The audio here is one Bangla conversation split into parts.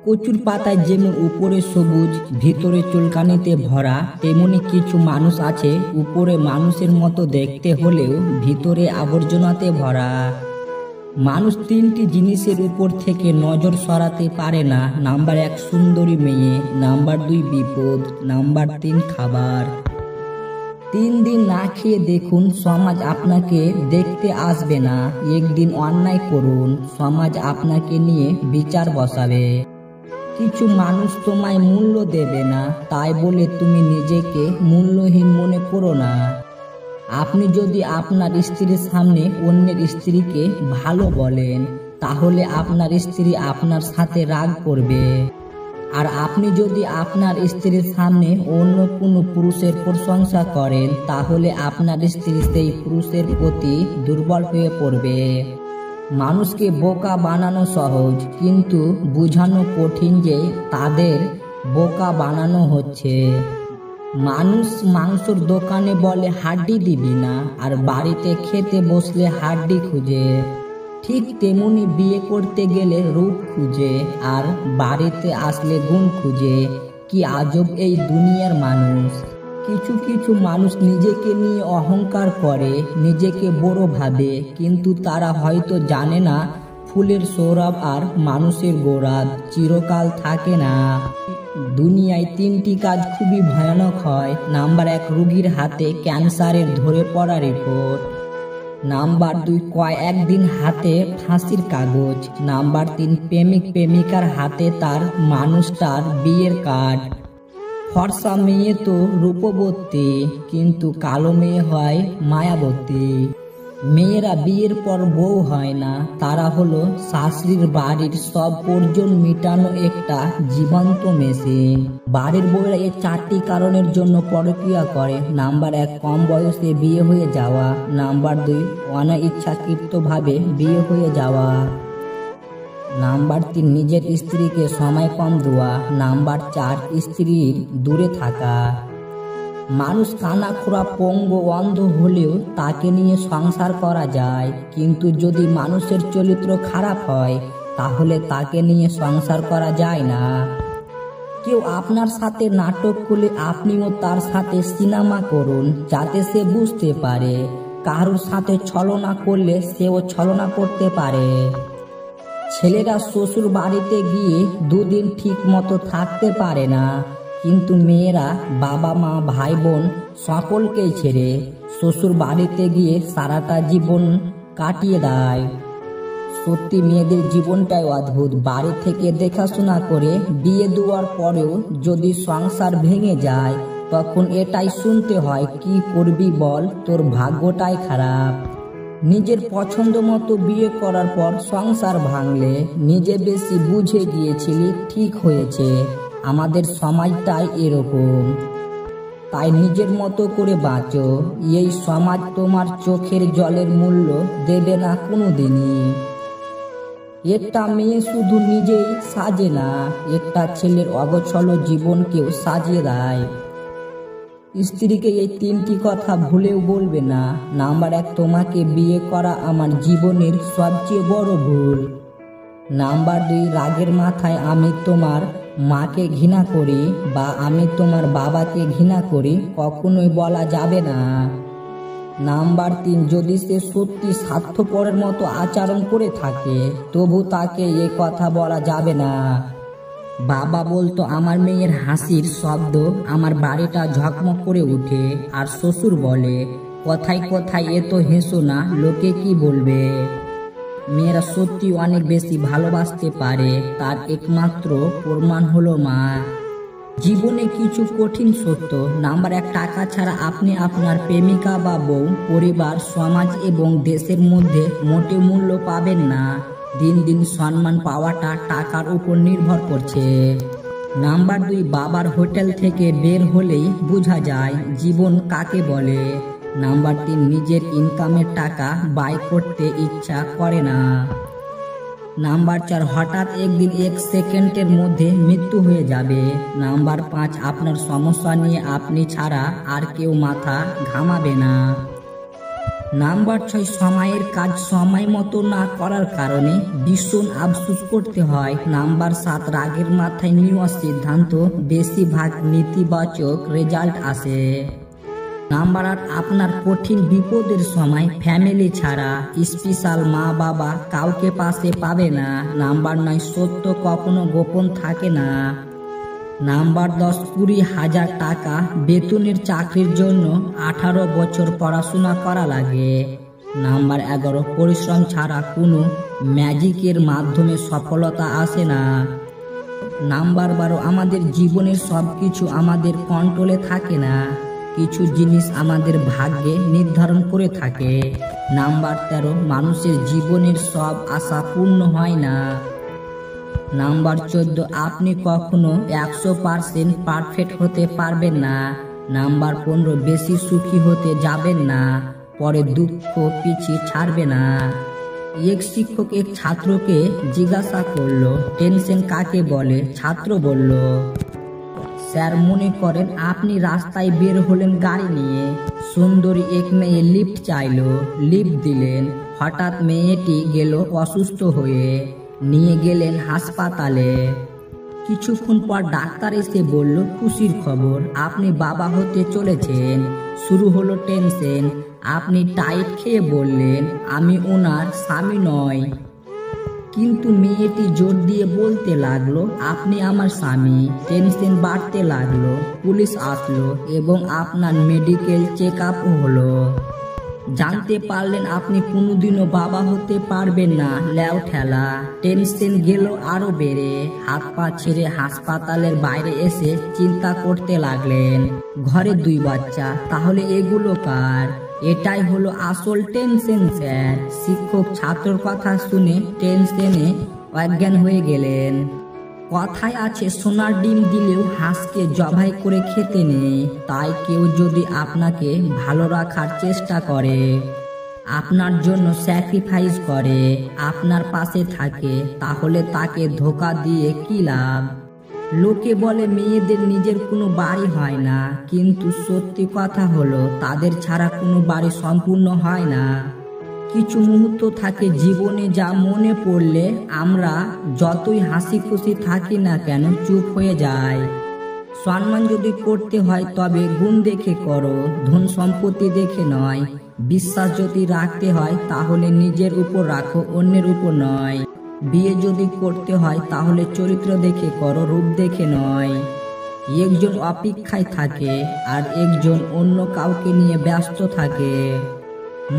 কচুর পাতায় যেমন উপরে সবুজ ভিতরে চুলকানিতে ভরা, তেমনি কিছু মানুষ আছে উপরে মানুষের মতো দেখতে হলেও ভিতরে আবর্জনাতে ভরা। মানুষ তিনটি জিনিসের উপর থেকে নজর সরাতে পারে না। নাম্বার 1 সুন্দরী মেয়ে, নাম্বার 2 বিপদ, নাম্বার 3 খাবার। 3 দিন না খেয়ে দেখুন, সমাজ আপনাকে দেখতে আসবে না। একদিন অন্যায় করুন, সমাজ আপনাকে নিয়ে বিচার বসাবে। কিছু মানুষ তোমায় মূল্য দেবে না, তাই বলে তুমি নিজেকে মূল্যহীন মনে করো না। আপনি যদি আপনার স্ত্রীর সামনে অন্যের স্ত্রীকে ভালো বলেন, তাহলে আপনার স্ত্রী আপনার সাথে রাগ করবে। আর আপনি যদি আপনার স্ত্রীর সামনে অন্য কোনো পুরুষের প্রশংসা করেন, তাহলে আপনার স্ত্রী সেই পুরুষের প্রতি দুর্বল হয়ে পড়বে। মানুষকে বোকা বানানো সহজ, কিন্তু বোঝানো কঠিন যে তাদের বোকা বানানো হচ্ছে। মানুষ মাংসর দোকানে বলে হাড্ডি দিবি না, আর বাড়িতে খেতে বসলে হাড্ডি খুঁজে। ঠিক তেমনি বিয়ে করতে গেলে রূপ খুঁজে, আর বাড়িতে আসলে গুণ খুঁজে। কি আজব এই দুনিয়ার মানুষ। কিছু কিছু মানুষ নিজেকে নিয়ে অহংকার করে, নিজেকে বড় ভাবে, কিন্তু তারা হয়তো জানে না ফুলের সৌরভ আর মানুষের গৌরব চিরকাল থাকে না। দুনিয়ায় 3টি কাজ খুবই ভয়ানক হয়। নাম্বার 1 রোগীর হাতে ক্যান্সারের ধরে পড়া রিপোর্ট। নাম্বার 2 কয়েকদিন হাতে ফাঁসির কাগজ। নাম্বার 3 প্রেমিক প্রেমিকার হাতে তার মানুষটার বিয়ের কার্ড। ফর্সা মেয়ে তো রূপবতী, কিন্তু কালো মেয়ে হয় মায়াবতী। মেয়েরা বিয়ের পর বউ হয় না, তারা হলো শাশুড়ির বাড়ির সব প্রয়োজন মেটানো একটা জীবন্ত মেশিন। বাড়ির বউরা এই 4টি কারণের জন্য পরক্রিয়া করে। নাম্বার 1 কম বয়সে বিয়ে হয়ে যাওয়া। নাম্বার 2 অনিচ্ছাকৃতভাবে বিয়ে হয়ে যাওয়া। নাম্বার 3 নিজের স্ত্রীকে সময় কম দেওয়া। নাম্বার 4 স্ত্রীর দূরে থাকা। মানুষ কানা খোড়া পঙ্গু অন্ধ হলেও তাকে নিয়ে সংসার করা যায়, কিন্তু যদি মানুষের চরিত্র খারাপ হয় তাহলে তাকে নিয়ে সংসার করা যায় না। কেউ আপনার সাথে নাটক করলে আপনিও তার সাথে সিনেমা করুন, যাতে সে বুঝতে পারে। কারোর সাথে ছলনা করলে সেও ছলনা করতে পারে। ছেলেরা শ্বশুর বাড়িতে গিয়ে 2 দিন ঠিক মতো থাকতে পারে না, কিন্তু মেয়েরা বাবা মা ভাই বোন সকলকেই ছেড়ে শ্বশুর বাড়িতে গিয়ে সারাটা জীবন কাটিয়ে দেয়। সত্যি মেয়েদের জীবনটাই অদ্ভুত। বাড়ি থেকে দেখাশোনা করে বিয়ে দেওয়ার পরেও যদি সংসার ভেঙে যায়, তখন এটাই শুনতে হয়, কি করবি বল, তোর ভাগ্যটাই খারাপ। নিজের পছন্দ মতো বিয়ে করার পর সংসার ভাঙলে নিজে বেশি বুঝে গিয়েছিলি, ঠিক হয়েছে। আমাদের সমাজটাই এরকম। তাই নিজের মতো করে বাঁচো। এই সমাজ তোমার চোখের জলের মূল্য দেবে না কোনোদিনই। একটা মেয়ে শুধু নিজেই সাজে না, একটা ছেলের অগোছল জীবনকেও সাজিয়ে দেয়। স্ত্রীকে এই 3টি কথা ভুলেও বলবে না। নাম্বার 1 তোমাকে বিয়ে করা আমার জীবনের সবচেয়ে বড় ভুল। নাম্বার 2 রাগের মাথায় আমি তোমার মাকে ঘৃণা করি বা আমি তোমার বাবাকে ঘৃণা করি কখনোই বলা যাবে না। নাম্বার 3 যদি সে সত্যি স্বার্থপরের মতো আচরণ করে থাকে, তবু তাকে এই কথা বলা যাবে না। বাবা বলতো আমার মেয়ের হাসির শব্দ আমার বাড়িটা ঝকমক করে ওঠে, আর শ্বশুর বলে কথায় কথায় এ তো হেসো না, লোকে কি বলবে। মেয়েরা সত্যি অনেক বেশি ভালোবাসতে পারে, তার একমাত্র প্রমাণ হলো মা। জীবনে কিছু কঠিন সত্য। নাম্বার 1 টাকা ছাড়া আপনি আপনার প্রেমিকা বা বউ, পরিবার, সমাজ এবং দেশের মধ্যে মোটে মূল্য পাবেন না। দিন দিন সম্মান পাওয়াটা টাকার উপর নির্ভর করছে। নাম্বার 2 বাবার হোটেল থেকে বের হলেই বোঝা যায় জীবন কাকে বলে। নাম্বার 3 নিজের ইনকামের টাকা ব্যয় করতে ইচ্ছা করে না। নাম্বার 4 হঠাৎ একদিন 1 সেকেন্ডের মধ্যে মৃত্যু হয়ে যাবে। নাম্বার 5 আপনার সমস্যা নিয়ে আপনি ছাড়া আর কেউ মাথা ঘামাবে না। নাম্বার 6, সময়ের কাজ সময় মতো না করার কারণে ভীষণ আফসোস করতে হয়। নাম্বার 7, রাগের মাথায় নেওয়া সিদ্ধান্ত বেশিরভাগ নেতিবাচক রেজাল্ট আসে। নাম্বার 8, আপনার কঠিন বিপদের সময় ফ্যামিলি ছাড়া স্পেশাল মা বাবা কাউকে পাশে পাবে না। নাম্বার 9, সত্য কখনো গোপন থাকে না। নাম্বার 10, 20,000 টাকা বেতনের চাকরির জন্য 18 বছর পড়াশোনা করা লাগে। নাম্বার 11, পরিশ্রম ছাড়া কোনো ম্যাজিকের মাধ্যমে সফলতা আসে না। নাম্বার 12, আমাদের জীবনের সব কিছু আমাদের কন্ট্রোলে থাকে না, কিছু জিনিস আমাদের ভাগ্যে নির্ধারণ করে থাকে। নাম্বার 13, মানুষের জীবনের সব আশা পূর্ণ হয় না। নাম্বার 14, আপনি কখনো 100% পারফেক্ট হতে পারবেন না। নাম্বার 15, বেশি সুখী হতে যাবেন না, পরে দুঃখ পিছিয়ে ছাড়বে না। এক শিক্ষক এক ছাত্রকে জিজ্ঞাসা করলো, টেনশন কাকে বলে? ছাত্র বলল, স্যার, মনে করেন আপনি রাস্তায় বের হলেন গাড়ি নিয়ে, সুন্দরী এক মেয়ে লিফট চাইলো, লিফট দিলেন। হঠাৎ মেয়েটি গেল অসুস্থ হয়ে, নিয়ে গেলেন হাসপাতালে। কিছুক্ষণ পর ডাক্তার এসে বলল, খুশির খবর, আপনি বাবা হতে চলেছেন। শুরু হলো টেনশন। আপনি টাইট খেয়ে বললেন, আমি ওনার স্বামী নই। কিন্তু মেয়েটি জোর দিয়ে বলতে লাগলো, আপনি আমার স্বামী। টেনশন বাড়তে লাগলো। পুলিশ আসলো এবং আপনার মেডিকেল চেক আপ হলো। জানতে পারলেন আপনি কোনোদিনও বাবা হতে পারবেন না। ল্যাও ঠেলা। টেনশন গেল আরো বেড়ে। হাত পা ছেড়ে হাসপাতালের বাইরে এসে চিন্তা করতে লাগলেন, ঘরে 2 বাচ্চা, তাহলে এগুলো কার? এটাই হলো আসল টেনশন স্যার। শিক্ষক ছাত্রর কথা শুনে টেনশনে অজ্ঞান হয়ে গেলেন। কথায় আছে, সোনার ডিম দিলেও হাঁসকে জবাই করে খেতে নেই। তাই কেউ যদি আপনাকে ভালো রাখার চেষ্টা করে, আপনার জন্য স্যাক্রিফাইস করে, আপনার পাশে থাকে, তাহলে তাকে ধোঁকা দিয়ে কি লাভ? লোকে বলে মেয়েদের নিজের কোনো বাড়ি হয় না, কিন্তু সত্যি কথা হলো তাদের ছাড়া কোনো বাড়ি সম্পূর্ণ হয় না। কিছু মুহূর্ত থাকে জীবনে যা মনে পড়লে আমরা যতই হাসি খুশি থাকি না কেন চুপ হয়ে যায়। সম্মান যদি করতে হয় তবে গুণ দেখে করো, ধন সম্পত্তি দেখে নয়। বিশ্বাস যদি রাখতে হয় তাহলে নিজের উপর রাখো, অন্যের উপর নয়। বিয়ে যদি করতে হয় তাহলে চরিত্র দেখে করো, রূপ দেখে নয়। একজন অপেক্ষায় থাকে আর একজন অন্য কাউকে নিয়ে ব্যস্ত থাকে।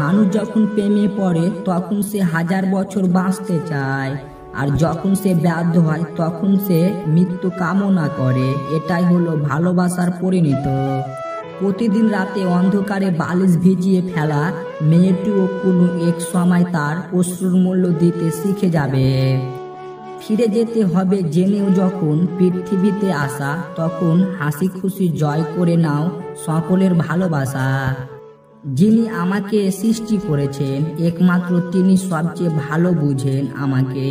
মানুষ যখন প্রেমে পড়ে তখন সে 1000 বছর বাঁচতে চায়, আর যখন সে ব্যর্থ হয় তখন সে মৃত্যু কামনা করে। এটাই হলো ভালোবাসার পরিণত। প্রতিদিন রাতে অন্ধকারে বালিশ ভিজিয়ে ফেলা মেয়েটিও কোনো এক সময় তার অশ্রুর মূল্য দিতে শিখে যাবে। ফিরে যেতে হবে জেনেও যখন পৃথিবীতে আসা, তখন হাসি খুশি জয় করে নাও সকলের ভালোবাসা। যিনি আমাকে সৃষ্টি করেছেন একমাত্র তিনি সবচেয়ে ভালো বুঝেন আমাকে।